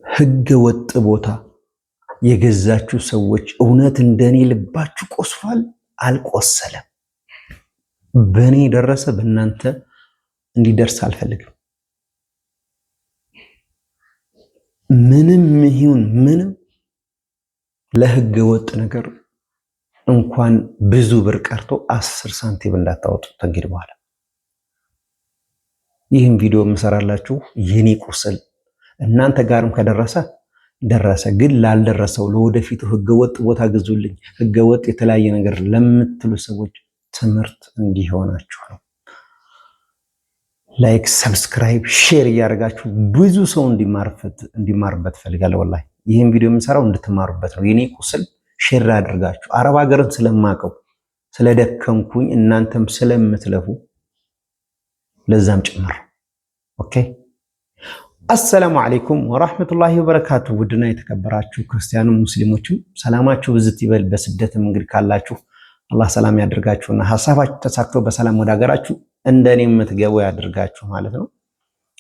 ህገ ወጥ ቦታ የገዛችሁ ሰዎች እውነት እንደኔ ልባችሁ ቆስሏል? አልቆሰለም። በእኔ ደረሰ፣ በእናንተ እንዲደርስ አልፈልግም። ምንም ይሁን ምንም ለህገ ወጥ ነገር እንኳን ብዙ ብር ቀርቶ 10 ሳንቲም እንዳታወጡ እንግዲህ በኋላ። ይህን ቪዲዮ የምሰራላችሁ የኔ ቁስል እናንተ ጋርም ከደረሰ ደረሰ፣ ግን ላልደረሰው ለወደፊቱ ህገወጥ ቦታ ግዙልኝ፣ ህገወጥ የተለያየ ነገር ለምትሉ ሰዎች ትምህርት እንዲሆናችሁ ነው። ላይክ፣ ሰብስክራይብ፣ ሼር እያደረጋችሁ ብዙ ሰው እንዲማርበት ፈልጋለሁ። ወላሂ ይህን ቪዲዮ የምሰራው እንድትማሩበት ነው። የኔ ቁስል ሼር አድርጋችሁ አረብ ሀገርን ስለማቀው ስለደከምኩኝ እናንተም ስለምትለፉ ለዛም ጭምር። ኦኬ። አሰላሙ አለይኩም ወራህመቱላሂ ወበረካቱ። ውድና የተከበራችሁ ክርስቲያንም ሙስሊሞችም ሰላማችሁ ብዝት ይበል። በስደትም እንግዲህ ካላችሁ አላህ ሰላም ያደርጋችሁና ሐሳባችሁ ተሳክቶ በሰላም ወደ ሀገራችሁ እንደኔ የምትገቡ ያደርጋችሁ ማለት ነው።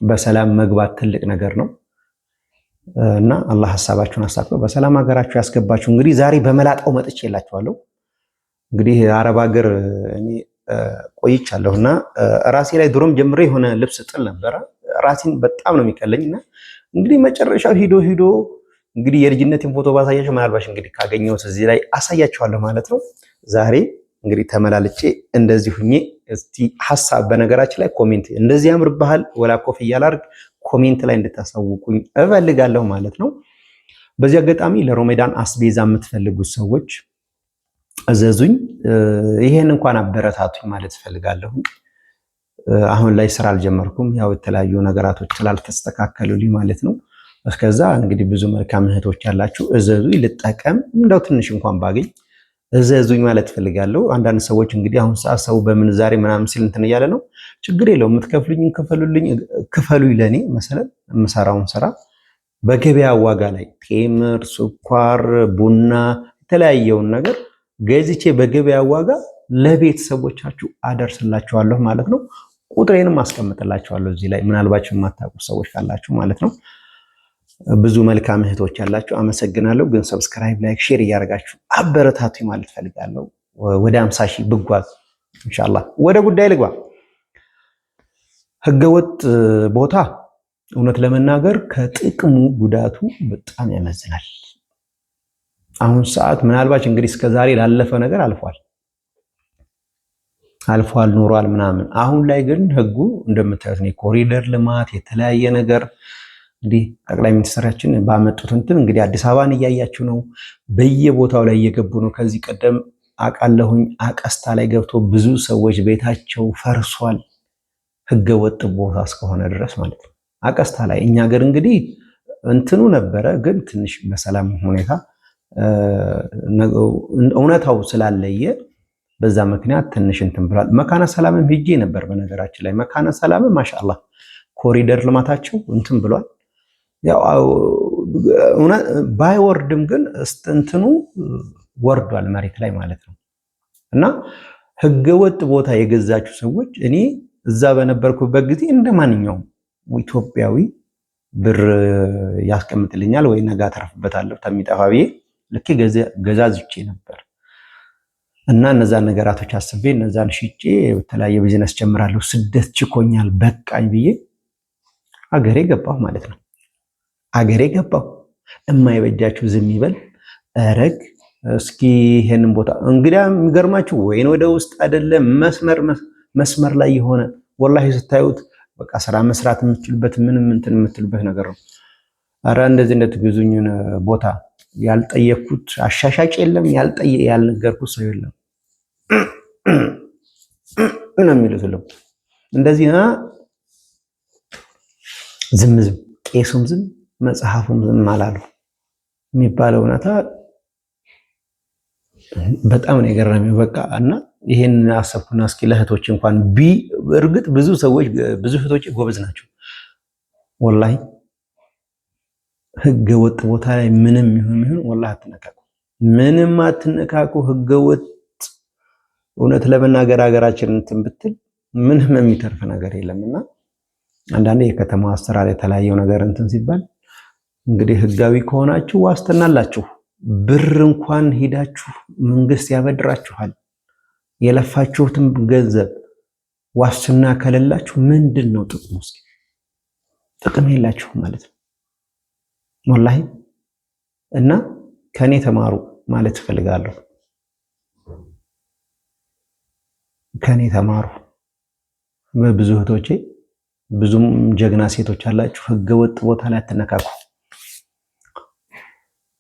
በሰላም መግባት ትልቅ ነገር ነው እና አላህ ሐሳባችሁን አሳክቶ በሰላም ሀገራችሁ ያስገባችሁ። እንግዲህ ዛሬ በመላጣው መጥቼላችኋለሁ። እንግዲህ አረብ ሀገር እኔ ቆይቻለሁና ራሴ ላይ ድሮም ጀምሬ የሆነ ልብስ ጥል ነበረ። ራሴን በጣም ነው የሚቀለኝና እንግዲህ መጨረሻው ሂዶ እንግዲህ የልጅነቴን ፎቶ ባሳያችሁ ምናልባሽ እንግዲህ ካገኘሁት እዚህ ላይ አሳያችኋለሁ ማለት ነው። ዛሬ እንግዲህ ተመላልጬ እንደዚህ ሁኜ እስቲ ሐሳብ በነገራችን ላይ ኮሜንት እንደዚህ ያምርብሃል ወላ ኮፍያ ላድርግ ኮሜንት ላይ እንድታሳውቁኝ እፈልጋለሁ ማለት ነው። በዚህ አጋጣሚ ለሮሜዳን አስቤዛ የምትፈልጉት ሰዎች እዘዙኝ፣ ይሄን እንኳን አበረታቱኝ ማለት እፈልጋለሁ። አሁን ላይ ስራ አልጀመርኩም፣ ያው የተለያዩ ነገራቶች ስላልተስተካከሉልኝ ማለት ነው። እስከዛ እንግዲህ ብዙ መልካም እህቶች ያላችሁ እዘዙኝ፣ ልጠቀም፣ እንደው ትንሽ እንኳን ባገኝ እዘዙኝ ማለት እፈልጋለሁ። አንዳንድ ሰዎች እንግዲህ አሁን ሰዓት ሰው በምንዛሬ ምናምን ሲል እንትን እያለ ነው። ችግር የለውም፣ የምትከፍሉኝ ክፈሉኝ። ለኔ መሰለን የምሰራውን ስራ በገበያ ዋጋ ላይ ቴምር፣ ስኳር፣ ቡና የተለያየውን ነገር ገዝቼ በገበያ ዋጋ ለቤተሰቦቻችሁ አደርስላችኋለሁ ማለት ነው። ቁጥሬንም አስቀምጥላችኋለሁ እዚህ ላይ ምናልባችሁ የማታውቁ ሰዎች ካላችሁ ማለት ነው። ብዙ መልካም እህቶች ያላችሁ አመሰግናለሁ። ግን ሰብስክራይብ፣ ላይክ፣ ሼር እያደረጋችሁ አበረታቱኝ ማለት ፈልጋለሁ። ወደ 50 ሺህ ብጓዝ ኢንሻአላህ። ወደ ጉዳይ ልግባ። ህገወጥ ቦታ እውነት ለመናገር ከጥቅሙ ጉዳቱ በጣም ያመዝናል። አሁን ሰዓት ምናልባት እንግዲህ እስከዛሬ ላለፈ ነገር አልፏል ኖሯል ምናምን። አሁን ላይ ግን ህጉ እንደምታዩት ነው። ኮሪደር ልማት የተለያየ ነገር እንግዲህ ጠቅላይ ሚኒስትራችን ባመጡት እንትን እንግዲህ አዲስ አበባን እያያችሁ ነው። በየቦታው ላይ እየገቡ ነው። ከዚህ ቀደም አቃለሁኝ አቀስታ ላይ ገብቶ ብዙ ሰዎች ቤታቸው ፈርሷል። ህገወጥ ቦታ እስከሆነ ድረስ ማለት ነው። አቀስታ ላይ እኛ ሀገር እንግዲህ እንትኑ ነበረ፣ ግን ትንሽ በሰላም ሁኔታ እውነታው ስላለየ በዛ ምክንያት ትንሽ እንትን ብሏል። መካነ ሰላምም ሄጄ ነበር። በነገራችን ላይ መካነ ሰላምም ማሻአላህ ኮሪደር ልማታቸው እንትን ብሏል። ያው ባይወርድም ግን እንትኑ ወርዷል መሬት ላይ ማለት ነው። እና ህገወጥ ቦታ የገዛችሁ ሰዎች እኔ እዛ በነበርኩበት ጊዜ እንደማንኛውም ኢትዮጵያዊ ብር ያስቀምጥልኛል ወይ ነገ አተርፍበታለሁ ተሚጠፋ ብዬ ልክ ገዛዝቼ ነበር። እና እነዛን ነገራቶች አስቤ እነዛን ሽጬ የተለያየ ቢዝነስ ጀምራለሁ። ስደት ችኮኛል በቃኝ ብዬ አገሬ ገባሁ ማለት ነው። አገሬ ገባሁ። የማይበጃችሁ ዝም ይበል። ረግ እስኪ ይሄንን ቦታ እንግዲህ የሚገርማችሁ ወይን ወደ ውስጥ አይደለም መስመር ላይ የሆነ ወላሂ ስታዩት በቃ ስራ መስራት የምትችሉበት ምንም እንትን የምትሉበት ነገር ነው። አረ እንደዚህ እንደትገዙኝ ቦታ ያልጠየኩት አሻሻጭ የለም፣ ያልነገርኩት ሰው የለም። ምን የሚሉት ነው እንደዚህ ዝም ቄሱም ዝም መጽሐፉም ዝም አላሉ የሚባለው እውነታ በጣም ነው የገረመኝ። በቃ እና ይሄን አሰብኩና እስኪ ለእህቶች እንኳን እርግጥ ብዙ እህቶች ጎበዝ ናቸው ወላሂ። ህገ ወጥ ቦታ ላይ ምንም ይሁን ወላሂ አትነካኩ፣ ምንም አትነካኩ። ህገ ወጥ እውነት ለመናገር ሀገራችን እንትን ብትል ምንም የሚተርፍ ነገር የለምና አንዳንዴ የከተማ አሰራር የተለያየው ነገር እንትን ሲባል እንግዲህ ህጋዊ ከሆናችሁ ዋስትና አላችሁ። ብር እንኳን ሄዳችሁ መንግስት ያበድራችኋል። የለፋችሁትም ገንዘብ ዋስትና ከሌላችሁ ምንድን ነው ጥቅሙ? እስኪ ጥቅም የላችሁም ማለት ነው ወላሂ። እና ከኔ ተማሩ ማለት እፈልጋለሁ። ከኔ ተማሩ። በብዙ እህቶቼ ብዙም ጀግና ሴቶች አላችሁ። ህገወጥ ቦታ ላይ አትነካኩ።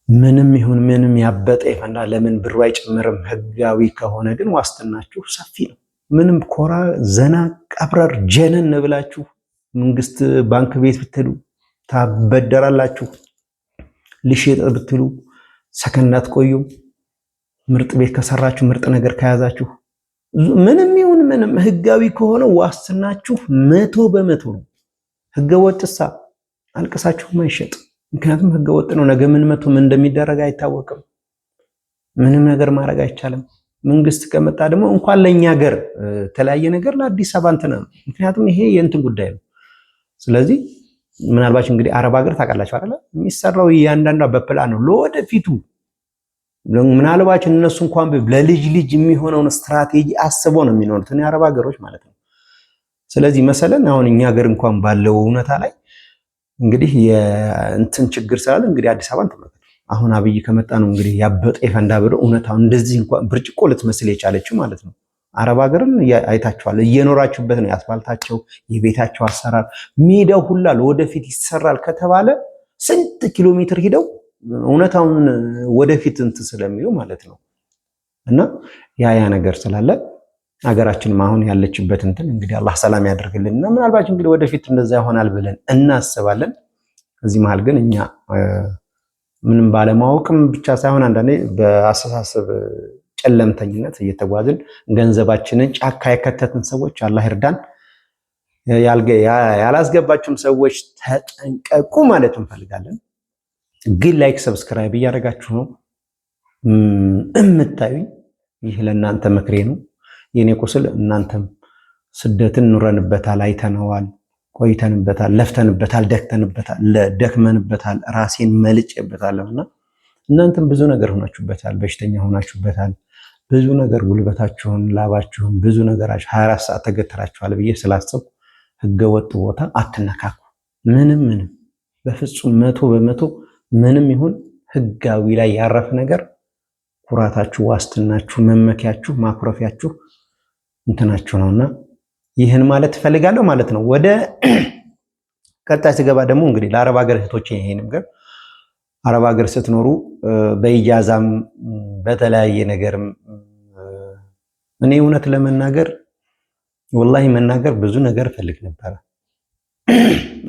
ምንም ይሁን ምንም ያበጠ ይፈንዳ። ለምን ብሩ አይጨምርም? ህጋዊ ከሆነ ግን ዋስትናችሁ ሰፊ ነው። ምንም ኮራ ዘና ቀብረር ጀነን ብላችሁ መንግስት ባንክ ቤት ብትሉ ታበደራላችሁ። ልሽጥ ብትሉ ሰከንዳት ቆዩ። ምርጥ ቤት ከሰራችሁ ምርጥ ነገር ከያዛችሁ ምንም ይሁን ምንም ህጋዊ ከሆነ ዋስትናችሁ 100% ነው። ህገወጥሳ አልቀሳችሁ ማይሸጥ። ምክንያቱም ህገወጥ ነው። ነገ ምን መቶ ምን እንደሚደረግ አይታወቅም። ምንም ነገር ማድረግ አይቻልም። መንግስት ከመጣ ደግሞ እንኳን ለኛ ሀገር ተለያየ ነገር ለአዲስ አበባ እንትን ነው። ምክንያቱም ይሄ የእንትን ጉዳይ ነው። ስለዚህ ምናልባት እንግዲህ አረብ ሀገር ታውቃላችሁ አይደለ? የሚሰራው እያንዳንዷ በፕላን ነው ለወደፊቱ። ምናልባት እነሱ እንኳን ለልጅ ልጅ የሚሆነውን ስትራቴጂ አስበው ነው የሚኖሩት አረብ ሀገሮች ማለት ነው። ስለዚህ መሰለን አሁን እኛ ሀገር እንኳን ባለው እውነታ ላይ እንግዲህ የእንትን ችግር ስላለ እንግዲህ አዲስ አበባን ተመልከቱ። አሁን አብይ ከመጣ ነው እንግዲህ ያበጠ ይፈንዳ ብሎ እውነታው እንደዚህ እንኳን ብርጭቆ ልትመስል የቻለችው ማለት ነው። አረብ ሀገርን አይታችኋል፣ እየኖራችሁበት ነው። ያስፋልታቸው፣ የቤታቸው አሰራር፣ ሜዳው ሁላ ወደፊት ይሰራል ከተባለ ስንት ኪሎ ሜትር ሂደው እውነታውን ወደፊት እንትን ስለሚሉ ማለት ነው። እና ያ ነገር ስላለ ሀገራችንም አሁን ያለችበት እንትን እንግዲህ አላህ ሰላም ያደርግልን እና ምናልባት እንግዲህ ወደፊት እንደዛ ይሆናል ብለን እናስባለን። እዚህ መሀል ግን እኛ ምንም ባለማወቅም ብቻ ሳይሆን አንዳንዴ በአስተሳሰብ ጨለምተኝነት እየተጓዝን ገንዘባችንን ጫካ የከተትን ሰዎች አላህ ይርዳን። ያላስገባችሁም ሰዎች ተጠንቀቁ ማለት እንፈልጋለን። ግን ላይክ ሰብስክራይብ እያደረጋችሁ ነው እምታዩኝ። ይህ ለእናንተ ምክሬ ነው። የኔ ቁስል እናንተም ስደትን ኑረንበታል፣ አይተነዋል፣ ቆይተንበታል፣ ለፍተንበታል፣ ደክመንበታል፣ ራሴን መልጬበታለሁና እናንተም ብዙ ነገር ሆናችሁበታል፣ በሽተኛ ሆናችሁበታል። ብዙ ነገር ጉልበታችሁን፣ ላባችሁን፣ ብዙ ነገራችሁ 24 ሰዓት ተገትራችኋል ብዬ ስላሰብኩ ህገወጥ ቦታ አትነካኩ። ምንም በፍጹም 100% ምንም ይሁን ህጋዊ ላይ ያረፈ ነገር ኩራታችሁ፣ ዋስትናችሁ፣ መመኪያችሁ፣ ማኩረፊያችሁ እንትናችሁ ነውና ይህን ማለት ትፈልጋለሁ ማለት ነው። ወደ ቀጣይ ስገባ ደግሞ እንግዲህ ለአረብ ሀገር እህቶቼ ይሄ ነገር አረብ ሀገር ስትኖሩ በኢጃዛም በተለያየ ነገርም እኔ እውነት ለመናገር ወላሂ መናገር ብዙ ነገር ፈልግ ነበር፣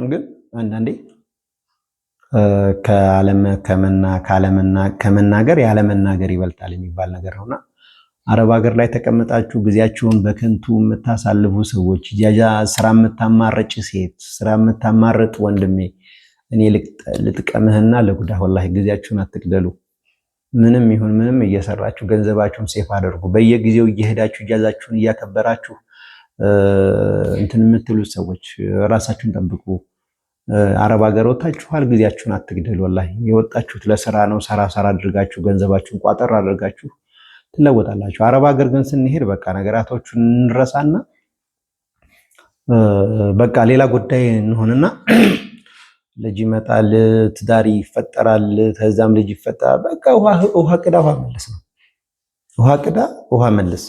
ግን አንዳንዴ ከመናገር ያለመናገር ይበልጣል የሚባል ነገር ነውና አረብ ሀገር ላይ ተቀምጣችሁ ጊዜያችሁን በከንቱ የምታሳልፉ ሰዎች፣ ስራ የምታማረጭ ሴት፣ ስራ የምታማርጥ ወንድሜ፣ እኔ ልጥቀምህና ለጉዳህ ወላሂ ጊዜያችሁን አትግደሉ። ምንም ይሁን ምንም እየሰራችሁ ገንዘባችሁን ሴፍ አድርጉ። በየጊዜው እየሄዳችሁ እጃዛችሁን እያከበራችሁ እንትን የምትሉት ሰዎች ራሳችሁን ጠብቁ። አረብ ሀገር ወጣችኋል፣ ጊዜያችሁን አትግደሉ። ወላሂ የወጣችሁት ለስራ ነው። ሰራ አድርጋችሁ ገንዘባችሁን ቋጠር አድርጋችሁ ትለወጣላችሁ። አረብ ሀገር ግን ስንሄድ በቃ ነገራቶቹን እንረሳና በቃ ሌላ ጉዳይ እንሆንና ልጅ ይመጣል፣ ትዳር ይፈጠራል፣ ከዛም ልጅ ይፈጠራል። በቃ ውሃ ቅዳ ውሃ መልስ ነው። ውሃ ቅዳ ውሃ መልስ፣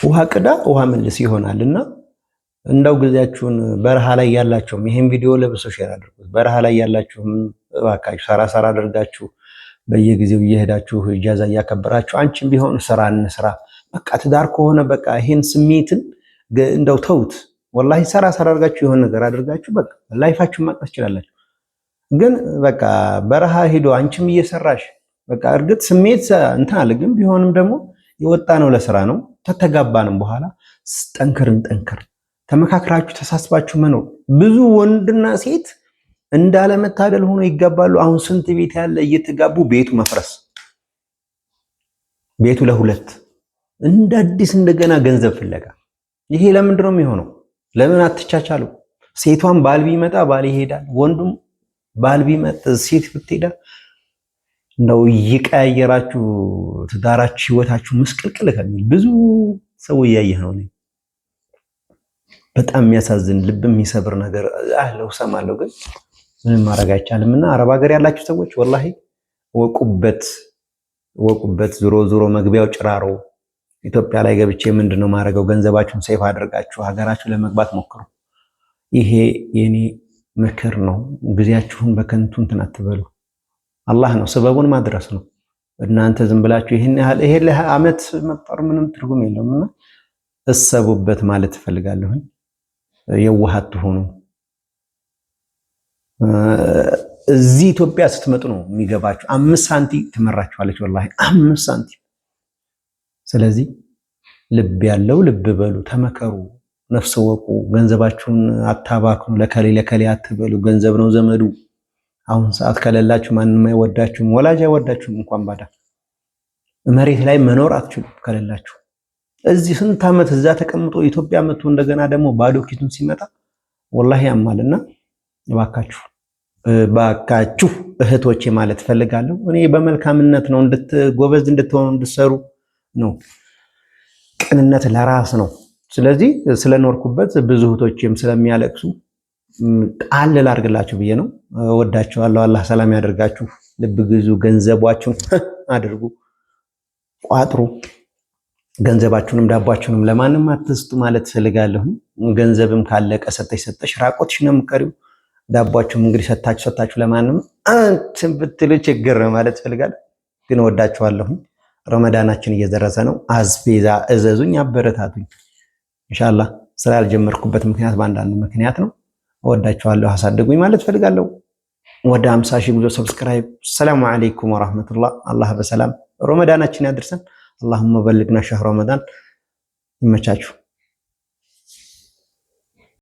ውሃ ቅዳ ውሃ መልስ ይሆናልና እንደው ጊዜያችሁን በረሃ ላይ ያላችሁም ይሄን ቪዲዮ ለብሶ ሼር አድርጉት። በረሃ ላይ ያላችሁም እባካችሁ ሰራ አድርጋችሁ በየጊዜው እየሄዳችሁ ኢጃዛ እያከበራችሁ አንቺም ቢሆን ስራ እንስራ። በቃ ትዳር ከሆነ በቃ ይሄን ስሜትን እንደው ተውት። ወላሂ ሰራ አድርጋችሁ የሆነ ነገር አድርጋችሁ በቃ ላይፋችሁን ማቅጠስ ትችላላችሁ። ግን በቃ በረሃ ሄዶ አንቺም እየሰራሽ በቃ እርግጥ ስሜት እንትን አለ። ግን ቢሆንም ደግሞ የወጣ ነው ለስራ ነው። ተተጋባንም በኋላ ጠንክር ተመካክራችሁ ተሳስባችሁ መኖር። ብዙ ወንድና ሴት እንዳለመታደል ሆኖ ይጋባሉ። አሁን ስንት ቤት ያለ እየተጋቡ ቤቱ መፍረስ፣ ቤቱ ለሁለት እንደ አዲስ እንደገና ገንዘብ ፍለጋ። ይሄ ለምንድን ነው የሚሆነው? ለምን አትቻቻሉ? ሴቷን ባል ቢመጣ ባል ይሄዳል፣ ወንዱም ባል ቢመጥ ሴት ብትሄዳ እንደው ይቀያየራችሁ ትዳራችሁ ህይወታችሁ ምስቅልቅል ከሚል ብዙ ሰው እያየህ ነው። በጣም የሚያሳዝን ልብ የሚሰብር ነገር አለው ሰማለሁ፣ ግን ምንም ማድረግ አይቻልም። እና አረብ ሀገር ያላችሁ ሰዎች ወላሂ ወቁበት። ዞሮ ዞሮ መግቢያው ጭራሮ። ኢትዮጵያ ላይ ገብቼ ምንድነው ማድረገው? ገንዘባችሁን ሴፍ አድርጋችሁ ሀገራችሁ ለመግባት ሞክሩ። ይሄ የኔ ምክር ነው። ጊዜያችሁን በከንቱ እንትን አትበሉ። አላህ ነው ሰበቡን ማድረስ ነው። እናንተ ዝም ብላችሁ ይሄ ለዓመት መጣር ምንም ትርጉም የለውምና እሰቡበት ማለት እፈልጋለሁ። የዋሃት ሆኑ። እዚህ ኢትዮጵያ ስትመጡ ነው የሚገባችሁ። 5 ሳንቲም ትመራችኋለች ወላሂ 5 ሳንቲም። ስለዚህ ልብ ያለው ልብ በሉ፣ ተመከሩ፣ ነፍስ ወቁ። ገንዘባችሁን አታባክኑ። ለከሌ አትበሉ። ገንዘብ ነው ዘመዱ። አሁን ሰዓት ከሌላችሁ ማንም አይወዳችሁም። ወላጅ አይወዳችሁም እንኳን ባዳ። መሬት ላይ መኖር አትችሉም ከሌላችሁ። እዚህ ስንት ዓመት እዛ ተቀምጦ ኢትዮጵያ መጥቶ እንደገና ደግሞ ባዶ ኪቱን ሲመጣ ወላሂ ያማልና ባካችሁ እህቶቼ ማለት ፈልጋለሁ። እኔ በመልካምነት ነው ጎበዝ እንድትሆኑ እንድትሰሩ ነው። ቅንነት ለራስ ነው። ስለዚህ ስለኖርኩበት ብዙ እህቶቼም ስለሚያለቅሱ ጣል ላድርግላችሁ ብዬ ነው። ወዳችኋለሁ። አላህ ሰላም ያደርጋችሁ። ልብ ግዙ፣ ገንዘባችሁን አድርጉ፣ ቋጥሩ። ገንዘባችሁንም ዳቧችሁንም ለማንም አትስጡ ማለት ፈልጋለሁ። ገንዘብም ካለቀ ሰጠሽ ራቆትሽ ነው የምትቀሪው። ዳቧችሁም እንግዲህ ሰጣችሁ ለማንም አንተም ብትሉ ችግር ነው ማለት ፈልጋለሁ። ግን ወዳችኋለሁ። ረመዳናችን እየደረሰ ነው። አስቤዛ እዘዙኝ፣ አበረታቱኝ። ኢንሻአላህ ስራ ያልጀመርኩበት ምክንያት በአንዳንድ ምክንያት ነው። ወዳችኋለሁ፣ አሳድጉኝ ማለት ፈልጋለሁ። ወደ 50 ሺህ ጉዞ ሰብስክራይብ። ሰላም አለይኩም ወራህመቱላህ። አላህ በሰላም ረመዳናችን ያድርሰን። اللهم بلغنا شهر رمضان. ይመቻችሁ።